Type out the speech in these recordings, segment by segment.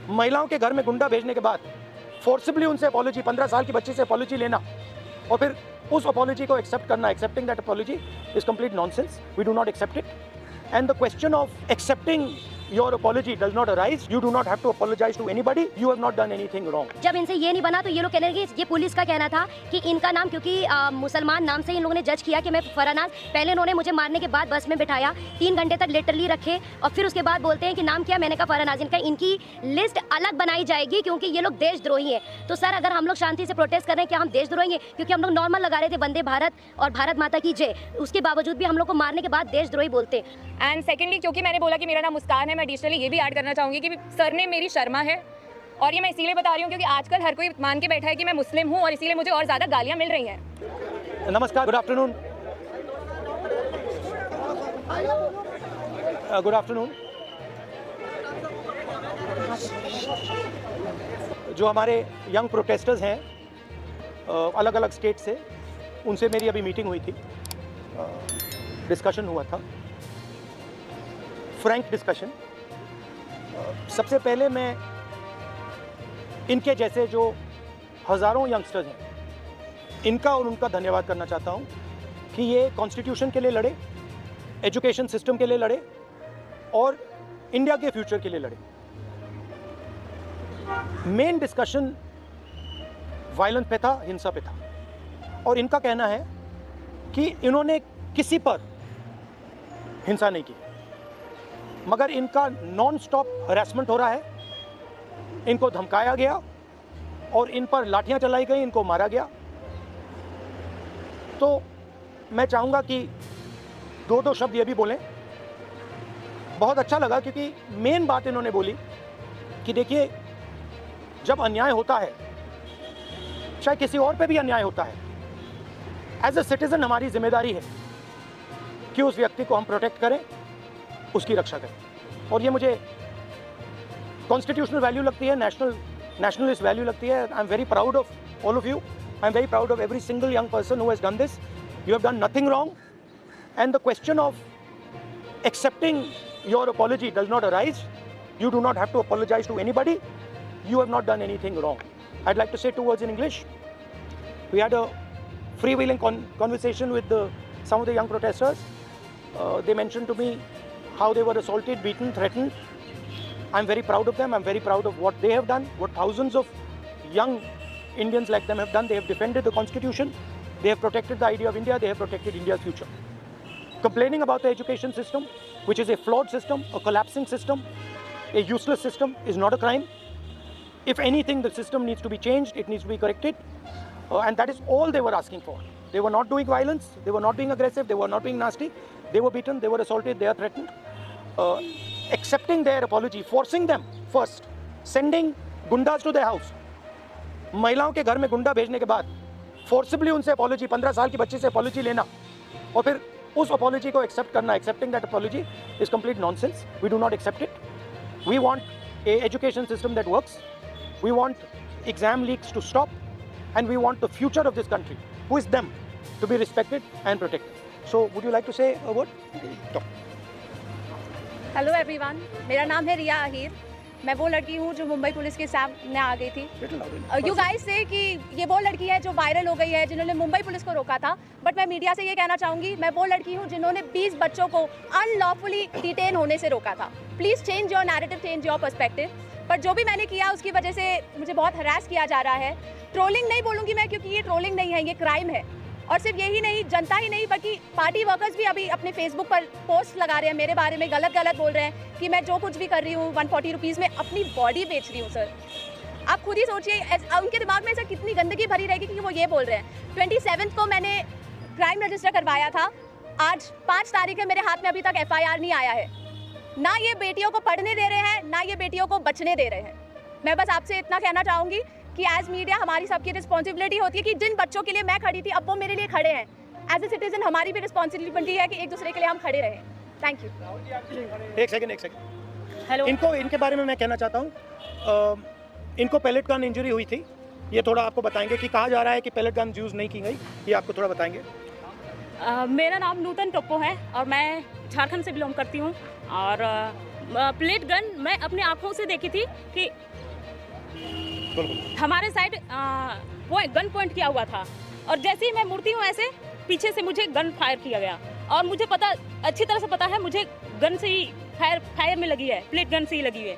महिलाओं के घर में गुंडा भेजने के बाद फोर्सिबली उनसे अपॉलॉजी, 15 साल की बच्ची से अपॉलॉजी लेना और फिर उस अपॉलॉजी को एक्सेप्ट करना, accepting that apology is complete nonsense. We do not accept it. And the question of accepting your apology does not arise. You do not have to apologize to anybody. You have not done anything wrong. जब इनसे ये नहीं बना तो ये लोग कहने लगे, ये पुलिस का कहना था कि इनका नाम क्योंकि मुसलमान नाम से इन लोगों ने जज किया कि मैं फरानाज, पहले इन्होंने मुझे मारने के बाद बस में बिठाया, 3 घंटे तक लिटरली रखे और फिर उसके बाद बोलते हैं कि नाम क्या, मैंने कहा फरानाज. इनकी लिस्ट अलग बनाई जाएगी क्योंकि ये लोग देशद्रोही हैं. तो सर अगर हम लोग शांति से प्रोटेस्ट कर रहे हैं, क्या हम देशद्रोही हैं? क्योंकि हम लोग नॉर्मल लगा रहे थे वंदे भारत और भारत माता की जय, उसके बावजूद भी हम लोग को मारने के बाद देशद्रोही बोलते. एंड सेकेंडली क्योंकि मैंने बोला कि मेरा नाम मुस्कान है, मैं एडिशनली ये भी ऐड करना चाहूँगी कि सर ने मेरी शर्मा है. और ये मैं इसीलिए बता रही हूँ क्योंकि आजकल हर कोई मान के बैठा है कि मैं मुस्लिम हूँ और इसीलिए मुझे और ज़्यादा गालियाँ मिल रही हैं. नमस्कार, गुड आफ्टरनून. Good afternoon. जो हमारे यंग प्रोटेस्टर्स हैं अलग अलग स्टेट से, उनसे मेरी अभी मीटिंग हुई थी, डिस्कशन हुआ था, फ्रैंक डिस्कशन. सबसे पहले मैं इनके जैसे जो हज़ारों यंगस्टर्स हैं, इनका और उनका धन्यवाद करना चाहता हूं कि ये कॉन्स्टिट्यूशन के लिए लड़े, एजुकेशन सिस्टम के लिए लड़े और इंडिया के फ्यूचर के लिए लड़े. मेन डिस्कशन वायलेंस पे था, हिंसा पे था. और इनका कहना है कि इन्होंने किसी पर हिंसा नहीं की, मगर इनका नॉन स्टॉप हरासमेंट हो रहा है, इनको धमकाया गया और इन पर लाठियां चलाई गई, इनको मारा गया. तो मैं चाहूँगा कि 2 शब्द ये भी बोलें. बहुत अच्छा लगा क्योंकि मेन बात इन्होंने बोली कि देखिए, जब अन्याय होता है, चाहे किसी और पे भी अन्याय होता है, एज ए सिटीज़न हमारी जिम्मेदारी है कि उस व्यक्ति को हम प्रोटेक्ट करें, उसकी रक्षा करें. और ये मुझे कॉन्स्टिट्यूशनल वैल्यू लगती है, नेशनलिस्ट वैल्यू लगती है. I am very proud of all of you. I am very proud of every single young person who has done this. You have done nothing wrong. And the question of accepting your apology does not arise. You do not have to apologize to anybody. You have not done anything wrong. I'd like to say 2 words in English. We had a freewheeling conversation with some of the young protesters. They mentioned to me how they were assaulted, beaten, threatened. I'm very proud of them. I'm very proud of what they have done, what thousands of young Indians like them have done. They have defended the Constitution. They have protected the idea of India. They have protected India's future. Complaining about the education system, which is a flawed system, a collapsing system, a useless system, is not a crime. If anything, the system needs to be changed, it needs to be corrected, and that is all they were asking for. They were not doing violence, they were not being aggressive, they were not being nasty. They were beaten, they were assaulted, they are threatened. Accepting their apology, forcing them first, sending गुंडाज to their house. महिलाओं के घर में गुंडा भेजने के बाद forcibly उनसे apology, 15 साल की बच्ची से अपॉलॉजी लेना और फिर उस अपॉलॉजी को एक्सेप्ट करना, accepting that apology is complete nonsense. We do not accept it. We want a education system that works. We want exam leaks to stop and we want the future of this country, who is them, to be respected and protected. So would you like to say a word? Hello everyone, मेरा नाम है रिया आहिर. मैं वो लड़की हूँ जो Mumbai police के सामने आ गई थी. यू गाइस से कि ये वो लड़की है जो वायरल हो गई है, जिन्होंने मुंबई पुलिस को रोका था. बट मैं मीडिया से ये कहना चाहूँगी, मैं वो लड़की हूँ जिन्होंने 20 बच्चों को अनलॉफुली डिटेन होने से रोका था. Please change your narrative, change your perspective. पर जो भी मैंने किया उसकी वजह से मुझे बहुत हरास किया जा रहा है. ट्रोलिंग नहीं बोलूँगी मैं, क्योंकि ये ट्रोलिंग नहीं है, ये क्राइम है. और सिर्फ यही नहीं, जनता ही नहीं बल्कि पार्टी वर्कर्स भी अभी अपने फेसबुक पर पोस्ट लगा रहे हैं, मेरे बारे में गलत बोल रहे हैं कि मैं जो कुछ भी कर रही हूँ 140 रुपीज़ में अपनी बॉडी बेच रही हूँ. सर आप खुद ही सोचिए, उनके दिमाग में ऐसा कितनी गंदगी भरी रहेगी कि वो ये बोल रहे हैं. 27 को मैंने क्राइम रजिस्टर करवाया था. आज 5 तारीख है, मेरे हाथ में अभी तक FIR नहीं आया है. ना ये बेटियों को पढ़ने दे रहे हैं, ना ये बेटियों को बचने दे रहे हैं. मैं बस आपसे इतना कहना चाहूँगी कि एज मीडिया हमारी सबकी रिस्पॉन्सिबिलिटी होती है कि जिन बच्चों के लिए मैं खड़ी थी, अब वो मेरे लिए खड़े हैं. एज ए सिटीजन हमारी भी रिस्पॉन्सिबिलिटी है कि एक दूसरे के लिए हम खड़े रहें. Thank you. एक सेकंड. हेलो. इनके बारे में मैं कहना चाहता हूँ. इनको पैलेट गन इंजरी हुई थी. ये थोड़ा आपको बताएंगे कि कहा जा रहा है कि पैलेट गन यूज़ नहीं की गई, ये आपको थोड़ा बताएंगे. मेरा नाम नूतन टोप्पो है और मैं झारखंड से बिलोंग करती हूँ. और प्लेट गन मैं अपनी आंखों से देखी थी कि हमारे साइड गन पॉइंट किया हुआ था, और जैसे ही मैं मुड़ती हूँ ऐसे पीछे से मुझे गन फायर किया गया, और मुझे पता अच्छी तरह से पता है मुझे गन से ही फायर में लगी है, प्लेट गन से ही लगी है,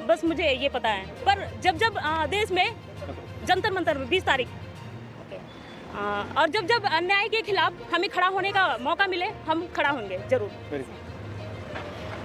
बस मुझे ये पता है। पर जब देश में जंतर मंतर में 20 तारीख और जब अन्याय के खिलाफ हमें खड़ा होने का मौका मिले, हम खड़ा होंगे जरूर।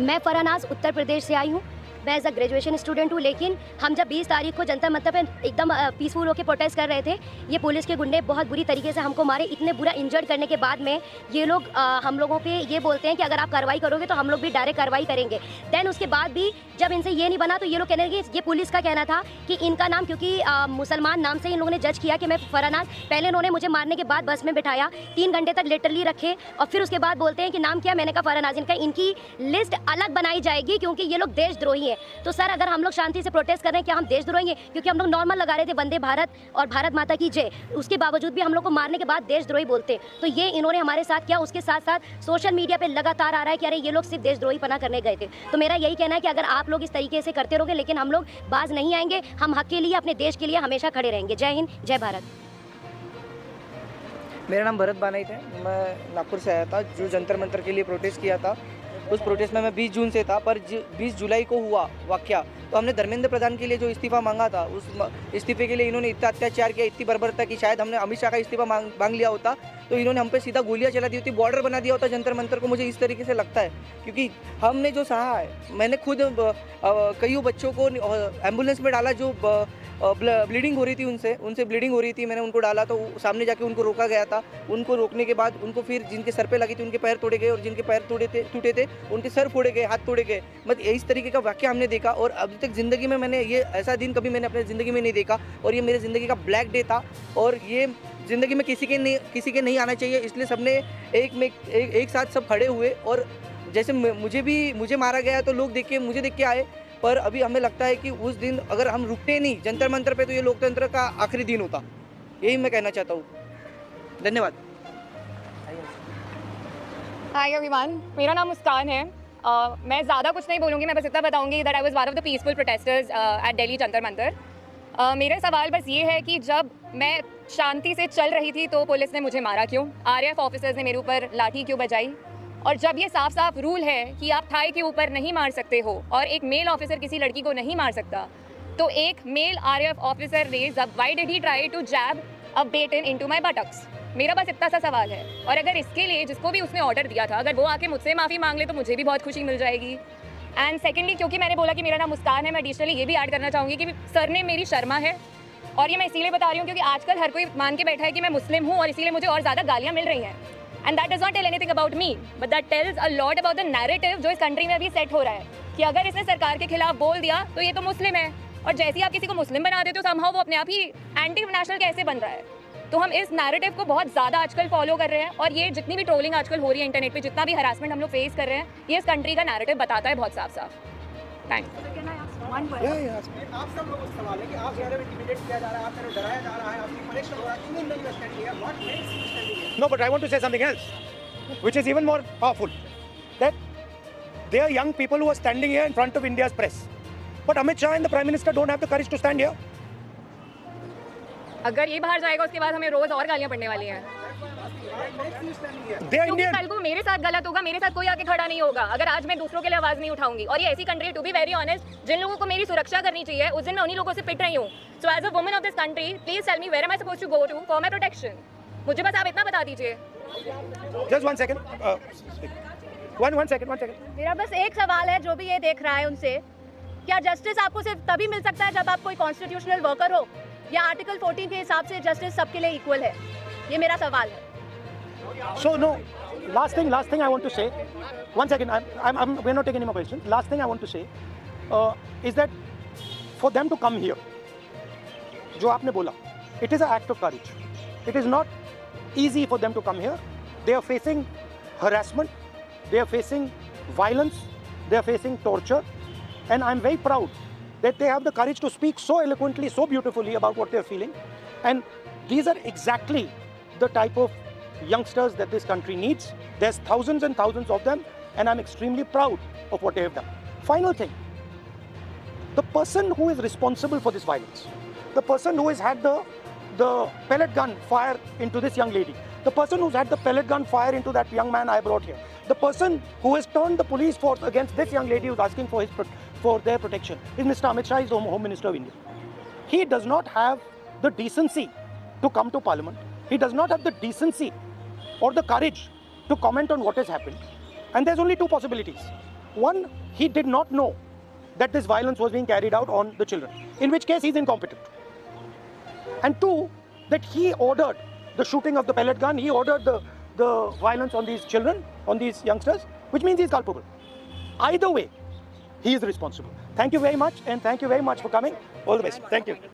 मैं फरानाज उत्तर प्रदेश से आई हूँ। मैं एज अ ग्रेजुएशन स्टूडेंट हूँ, लेकिन हम जब 20 तारीख को जंतर मंतर पे एकदम पीसफुल होकर प्रोटेस्ट कर रहे थे, ये पुलिस के गुंडे बहुत बुरी तरीके से हमको मारे। इतने बुरा इंजर्ड करने के बाद में ये लोग हम लोगों पे ये बोलते हैं कि अगर आप कार्रवाई करोगे तो हम लोग भी डायरेक्ट कार्रवाई करेंगे। देन उसके बाद भी जब इनसे ये नहीं बना तो ये लोग कहने लगे, ये पुलिस का कहना था कि इनका नाम क्योंकि मुसलमान नाम से इन लोगों ने जज किया कि मैं फरानाज, पहले इन्होंने मुझे मारने के बाद बस में बिठाया, 3 घंटे तक लिटरली रखे, और फिर उसके बाद बोलते हैं कि नाम क्या, मैंने कहा फरानाज। इनकी लिस्ट अलग बनाई जाएगी क्योंकि ये लोग देशद्रोही हैं। तो सर अगर हम लोग शांति से प्रोटेस्ट कर रहे हैं, क्या हम देशद्रोही हैं? क्योंकि हम लोग नॉर्मल लगा रहे थे वंदे भारत और भारत माता की जय, उसके बावजूद भी हम लोग को मारने के बाद देशद्रोही बोलते हैं। तो ये इन्होंने हमारे साथ किया। उसके साथ साथ सोशल मीडिया पे लगातार आ रहा है कि अरे ये लोग सिर्फ देशद्रोही पना करने गए थे। तो मेरा यही कहना है कि अगर आप लोग इस तरीके से करते रहोगे, लेकिन हम लोग बाज नहीं आएंगे, हम हक के लिए, अपने देश के लिए हमेशा खड़े रहेंगे। जय हिंद, जय भारत। मेरा नाम भरत बानाइत है। मैं नागपुर से आया था जो जंतर मंतर के लिए प्रोटेस्ट किया था। उस प्रोटेस्ट में मैं 20 जून से था, पर 20 जुलाई को हुआ वाक़या, तो हमने धर्मेंद्र प्रधान के लिए जो इस्तीफ़ा मांगा था, उस इस्तीफ़े के लिए इन्होंने इतना अत्याचार किया, इतनी बर्बरता की, शायद हमने अमित शाह का इस्तीफ़ा मांग लिया होता तो इन्होंने हम पे सीधा गोलियां चला दी होती, बॉर्डर बना दिया होता जंतर मंतर को। मुझे इस तरीके से लगता है क्योंकि हमने जो सहा है, मैंने खुद कई बच्चों को एम्बुलेंस में डाला जो ब्लीडिंग हो रही थी, उनसे ब्लीडिंग हो रही थी, मैंने उनको डाला तो सामने जाके उनको रोका गया था। उनको रोकने के बाद उनको फिर जिनके सर पे लगी थी उनके पैर तोड़े गए, और जिनके पैर टूटे थे उनके सर फोड़े गए, हाथ तोड़े गए। मतलब इस तरीके का वाक़या हमने देखा, और अभी तक ज़िंदगी में मैंने ये ऐसा दिन कभी मैंने अपनी ज़िंदगी में नहीं देखा, और ये मेरी ज़िंदगी का ब्लैक डे था, और ये ज़िंदगी में किसी के नहीं आना चाहिए। इसलिए सबने एक साथ सब खड़े हुए, और जैसे मुझे मारा गया तो लोग मुझे देख के आए, पर अभी हमें लगता है कि उस दिन अगर हम रुकते नहीं जंतर मंतर पे तो ये लोकतंत्र का आखिरी दिन होता। यही मैं कहना चाहता हूँ। धन्यवाद। हाय एवरीवन, मेरा नाम मुस्कान है। मैं ज़्यादा कुछ नहीं बोलूँगी, मैं बस इतना बताऊँगी that I was one of the peaceful protesters at Delhi Jantar Mantar. मेरा सवाल बस ये है कि जब मैं शांति से चल रही थी तो पुलिस ने मुझे मारा क्यों? आरएएफ ऑफिसर्स ने मेरे ऊपर लाठी क्यों बजाई? और जब ये साफ साफ रूल है कि आप थाई के ऊपर नहीं मार सकते हो और एक मेल ऑफिसर किसी लड़की को नहीं मार सकता, तो एक male RAF officer raise up, why did he try to jab a baton into my buttocks? मेरा बस इतना सा सवाल है। और अगर इसके लिए जिसको भी उसने ऑर्डर दिया था, अगर वो आके मुझसे माफ़ी मांग ले तो मुझे भी बहुत खुशी मिल जाएगी। एंड सेकेंडली, क्योंकि मैंने बोला कि मेरा नाम मुस्कान है, मैं एडिशनली ये भी ऐड करना चाहूँगी कि सर ने मेरी शर्मा है, और ये मैं इसीलिए बता रही हूँ क्योंकि आजकल हर कोई मान के बैठा है कि मैं मुस्लिम हूँ और इसीलिए मुझे और ज़्यादा गालियाँ मिल रही हैं। And that does not tell anything about me, but that tells a lot about the narrative जो इस कंट्री में अभी सेट हो रहा है कि अगर इसने सरकार के खिलाफ बोल दिया तो ये तो मुस्लिम है, और जैसे ही आप किसी को मुस्लिम बना देते हो समहाउ वो अपने आप ही एंटी नेशनल कैसे बन रहा है। तो हम इस नैरेटिव को बहुत ज़्यादा आजकल फॉलो कर रहे हैं, और ये जितनी भी ट्रोलिंग आजकल हो रही है इंटरनेट पे, जितना भी हरासमेंट हम लोग फेस कर रहे हैं, ये इस कंट्री का नैरेटिव बताता है बहुत साफ साफ। थैंक्स। आप सब लोगों को सवाल है कि आप ज़्यादा इंटिमिडेट किया जा रहा है, आप तरह डराया जा रहा है, आपकी पनिशमेंट हो रहा है, क्यों नहीं अंडरस्टैंडिंग है? व्हाट मेक्स यू स्टैंडिंग है? No, but I want to say something else, which is even more powerful. That there are young people who are standing here in front of India's press, but Amit Shah and the Prime Minister don't have the courage to stand here. अगर ये बाहर जाएगा उसके बाद हमें रोज़ और गालियाँ पड़ने वाली हैं, They are क्योंकि Indian. कल को मेरे साथ गलत होगा, मेरे साथ कोई आके खड़ा नहीं होगा अगर आज मैं दूसरों के लिए आवाज़ नहीं उठाऊंगी। और ये ऐसी country, to be very honest, जिन लोगों को मेरी सुरक्षा करनी चाहिए उस दिन मैं उन्हीं लोगों से पिट रही हूँ। So as a woman of this country, please tell me where am I supposed to go to for my protection. मुझे बस आप इतना बता दीजिए। Just 1 second. One second. मेरा बस एक सवाल है जो भी ये देख रहा है उनसे, क्या जस्टिस आपको सिर्फ तभी मिल सकता है जब आप कोई कॉन्स्टिट्यूशनल वर्कर हो, या आर्टिकल 14 के हिसाब से जस्टिस सबके लिए इक्वल है? ये मेरा सवाल है। So no, last thing I want to say. 1 second. We're not taking any more questions. Last thing I want to say is that for them to come here, जो आपने बोला, it is an act of courage. It is not easy for them to come here. They are facing harassment. They are facing violence. They are facing torture. And I'm very proud that they have the courage to speak so eloquently, so beautifully about what they're feeling. And these are exactly the type of youngsters that this country needs. There's thousands and thousands of them, and I'm extremely proud of what they have done. Final thing, the person who is responsible for this violence, the person who has had the pellet gun fire into this young lady, the person who's had the pellet gun fire into that young man I brought here, the person who has turned the police force against this young lady who's asking for their protection is Mr. Amit Shah, is the Home Minister of India. He does not have the decency to come to Parliament. He does not have the decency or the courage to comment on what has happened. And there's only two possibilities. One, he did not know that this violence was being carried out on the children, in which case he's incompetent. And two, that he ordered the shooting of the pellet gun, he ordered the violence on these children, on these youngsters, which means he's culpable. Either way, he is responsible. Thank you very much, and thank you very much for coming. All the best. Thank you.